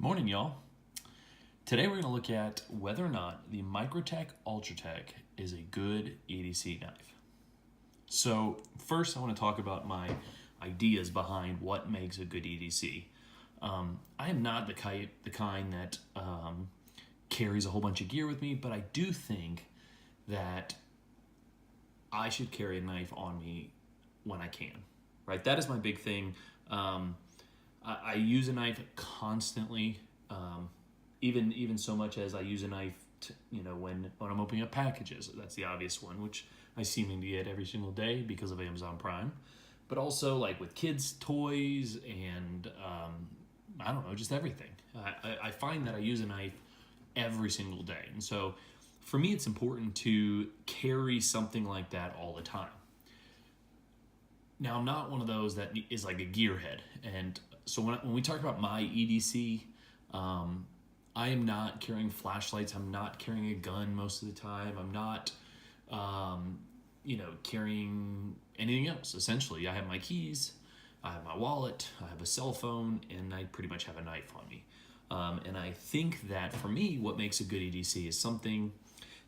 Morning, y'all. Today we're going to look at whether or not the Microtech Ultratech is a good EDC knife. So first I want to talk about my ideas behind what makes a good EDC. I am not the kind that carries a whole bunch of gear with me, but I do think that I should carry a knife on me when I can, right? That is my big thing. I use a knife constantly, even so much as I use a knife to, when I'm opening up packages. That's the obvious one, which I seem to get every single day because of Amazon Prime. But also like with kids' toys and I don't know, just everything. I find that I use a knife every single day. And so for me, it's important to carry something like that all the time. Now, I'm not one of those that is like a gearhead. And so when we talk about my EDC, I am not carrying flashlights. I'm not carrying a gun most of the time. I'm not, carrying anything else. Essentially, I have my keys, I have my wallet, I have a cell phone, and I pretty much have a knife on me. And I think that for me, what makes a good EDC is something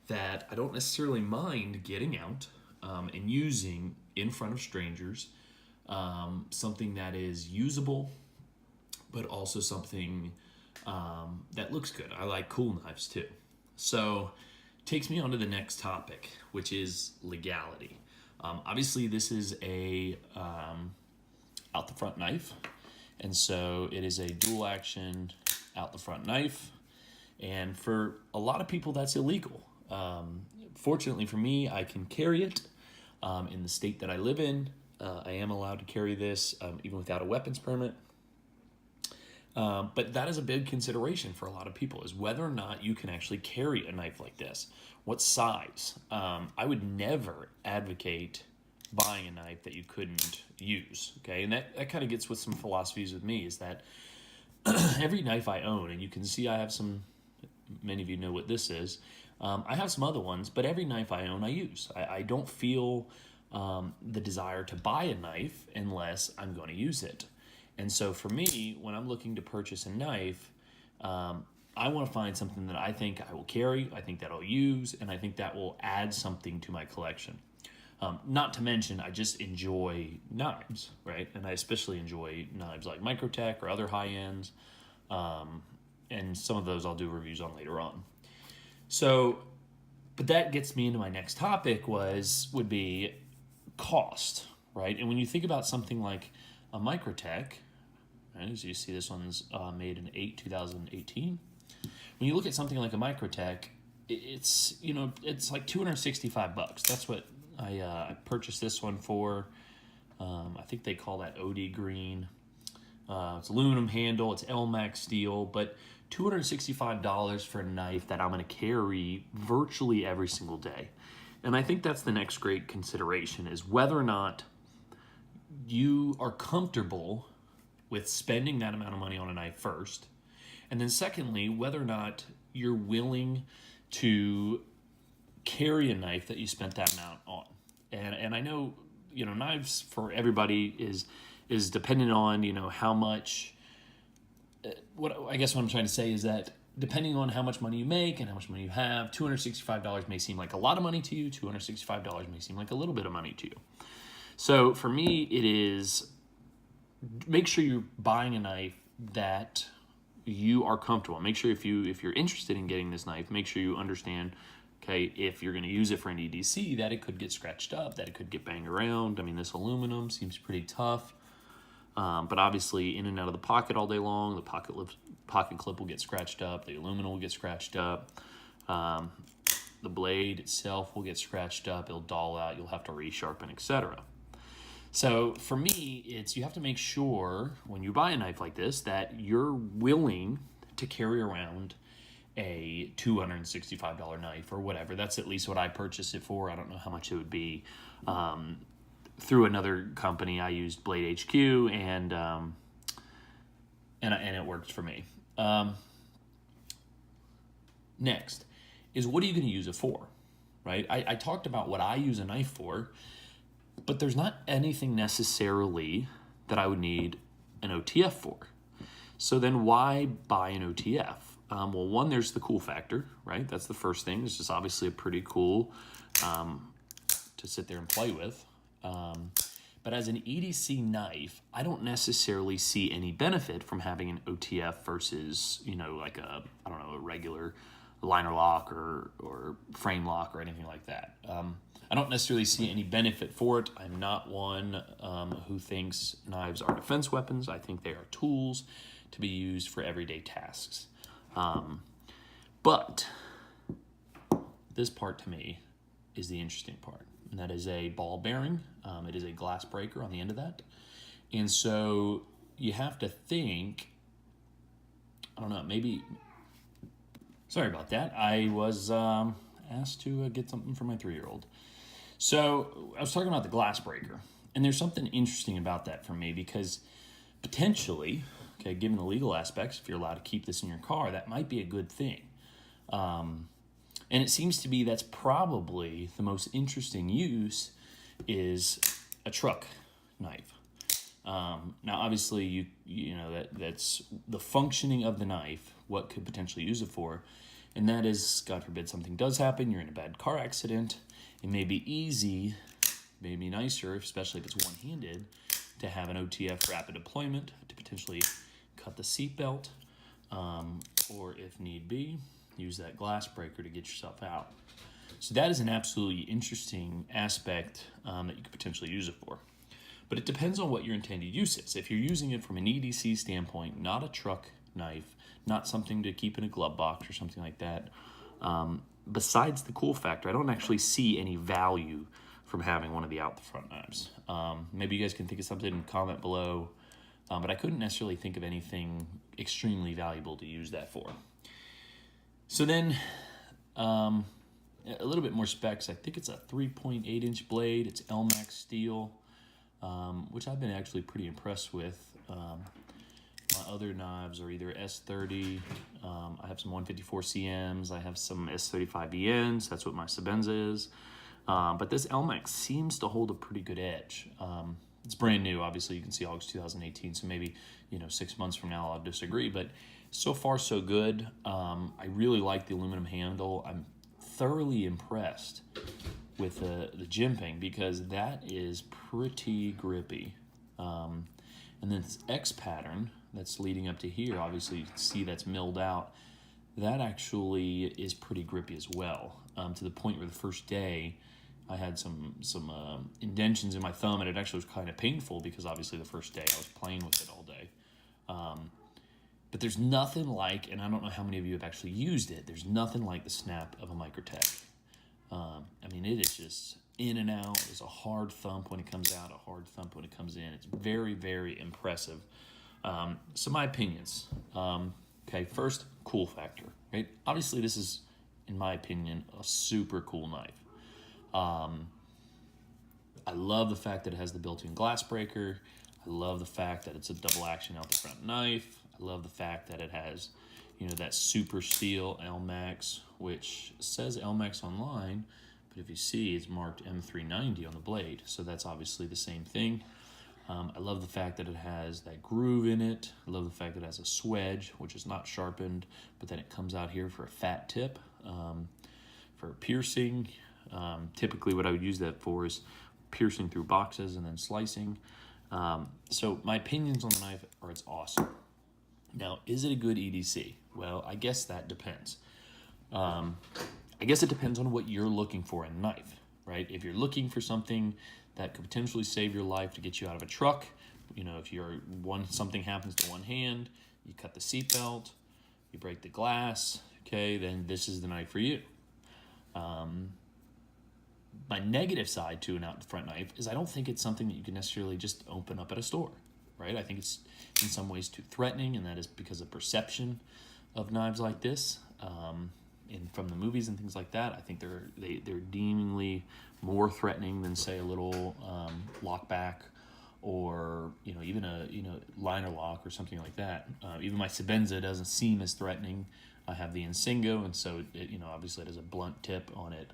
that I don't necessarily mind getting out and using in front of strangers. Something that is usable, but also something that looks good. I like cool knives too. So takes me on to the next topic, which is legality. Obviously, this is a out the front knife, and so it is a dual action out the front knife, and for a lot of people that's illegal. Fortunately for me, I can carry it in the state that I live in. I am allowed to carry this even without a weapons permit. But that is a big consideration for a lot of people, is whether or not you can actually carry a knife like this. What size? I would never advocate buying a knife that you couldn't use, okay? And that kind of gets with some philosophies with me, is that every knife I own, and you can see I have some, many of you know what this is, I have some other ones, but every knife I own I use. I don't feel the desire to buy a knife unless I'm going to use it. And so for me, when I'm looking to purchase a knife, I want to find something that I think I will carry, I think that I'll use, and I think that will add something to my collection. Not to mention, I just enjoy knives, right? And I especially enjoy knives like Microtech or other high ends. And some of those I'll do reviews on later on. So, but that gets me into my next topic would be cost, right? And when you think about something like a Microtech, right, as you see, this one's made in 2018. When you look at something like a Microtech, it's like $265. That's what I purchased this one for. I think they call that OD green. It's aluminum handle, it's LMAX steel, but $265 for a knife that I'm going to carry virtually every single day. And I think that's the next great consideration, is whether or not you are comfortable with spending that amount of money on a knife first. And then secondly, whether or not you're willing to carry a knife that you spent that amount on. And I know, knives for everybody is dependent on, how much, what I'm trying to say is that depending on how much money you make and how much money you have, $265 may seem like a lot of money to you, $265 may seem like a little bit of money to you. So for me, it is, make sure you're buying a knife that you are comfortable. Make sure if you're interested in getting this knife, make sure you understand, okay, if you're going to use it for an EDC, that it could get scratched up, that it could get banged around. I mean, this aluminum seems pretty tough, but obviously in and out of the pocket all day long, the pocket clip will get scratched up, the aluminum will get scratched up, the blade itself will get scratched up, it'll dull out, you'll have to resharpen, etc. So for me, you have to make sure when you buy a knife like this that you're willing to carry around a $265 knife or whatever. That's at least what I purchased it for. I don't know how much it would be. Through another company, I used Blade HQ, and it worked for me. Next is, what are you going to use it for, right? I talked about what I use a knife for, but there's not anything necessarily that I would need an OTF for. So then why buy an OTF? Well, one, there's the cool factor, right? That's the first thing. It's just obviously a pretty cool to sit there and play with. But as an EDC knife, I don't necessarily see any benefit from having an OTF versus, like a regular liner lock or frame lock or anything like that. I don't necessarily see any benefit for it. I'm not one who thinks knives are defense weapons. I think they are tools to be used for everyday tasks. But this part to me is the interesting part, and that is a ball bearing. It is a glass breaker on the end of that. And so you have to think, I don't know, maybe, sorry about that. I was asked to get something for my 3-year-old. So I was talking about the glass breaker, and there's something interesting about that for me because potentially, okay, given the legal aspects, if you're allowed to keep this in your car, that might be a good thing. And it seems to be that's probably the most interesting use is a truck knife. Now, obviously, that's the functioning of the knife, what could potentially use it for, and that is, God forbid, something does happen, you're in a bad car accident, it may be easy, maybe nicer, especially if it's one-handed, to have an OTF rapid deployment to potentially cut the seatbelt, or if need be, use that glass breaker to get yourself out. So that is an absolutely interesting aspect that you could potentially use it for. But it depends on what your intended use is. If you're using it from an EDC standpoint, not a truck knife, not something to keep in a glove box or something like that, besides the cool factor, I don't actually see any value from having one of the out-the-front knives. Maybe you guys can think of something and comment below, but I couldn't necessarily think of anything extremely valuable to use that for. So then, a little bit more specs. I think it's a 3.8-inch blade. It's Elmax steel, which I've been actually pretty impressed with. My other knives are either S30. I have some 154 CMs. I have some S35 ENs. That's what my Sebenza is. But this Elmax seems to hold a pretty good edge. It's brand new. Obviously, you can see August 2018. So maybe 6 months from now I'll disagree. But so far so good. I really like the aluminum handle. I'm thoroughly impressed with the jimping because that is pretty grippy. And then this X pattern that's leading up to here, obviously you can see that's milled out. That actually is pretty grippy as well, to the point where the first day I had some indentions in my thumb, and it actually was kind of painful because obviously the first day I was playing with it all day. But there's nothing like, and I don't know how many of you have actually used it, there's nothing like the snap of a Microtech. It is just in and out. There's a hard thump when it comes out, a hard thump when it comes in. It's very, very impressive. So my opinions. Okay, first, cool factor, right? Obviously, this is, in my opinion, a super cool knife. I love the fact that it has the built-in glass breaker. I love the fact that it's a double action out the front knife. I love the fact that it has, that super steel Elmax, which says Elmax online, but if you see, it's marked M390 on the blade. So that's obviously the same thing. I love the fact that it has that groove in it. I love the fact that it has a swedge, which is not sharpened, but then it comes out here for a fat tip, for piercing. Typically what I would use that for is piercing through boxes and then slicing. So my opinions on the knife are it's awesome. Now, is it a good EDC? Well, I guess that depends. I guess it depends on what you're looking for in a knife, right? If you're looking for something that could potentially save your life to get you out of a truck, if something happens to one hand, you cut the seatbelt, you break the glass, okay, then this is the knife for you. My negative side to an out-front knife is I don't think it's something that you can necessarily just open up at a store, right? I think it's in some ways too threatening, and that is because of perception of knives like this. And from the movies and things like that, I think they're deemingly more threatening than, say, a little lockback or even a liner lock or something like that. Even my Sebenza doesn't seem as threatening. I have the Insingo, and so obviously it has a blunt tip on it.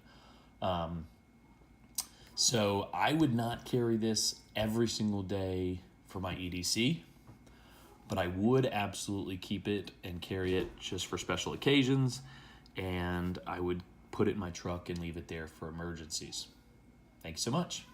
So I would not carry this every single day for my EDC, but I would absolutely keep it and carry it just for special occasions, and I would put it in my truck and leave it there for emergencies. Thanks so much.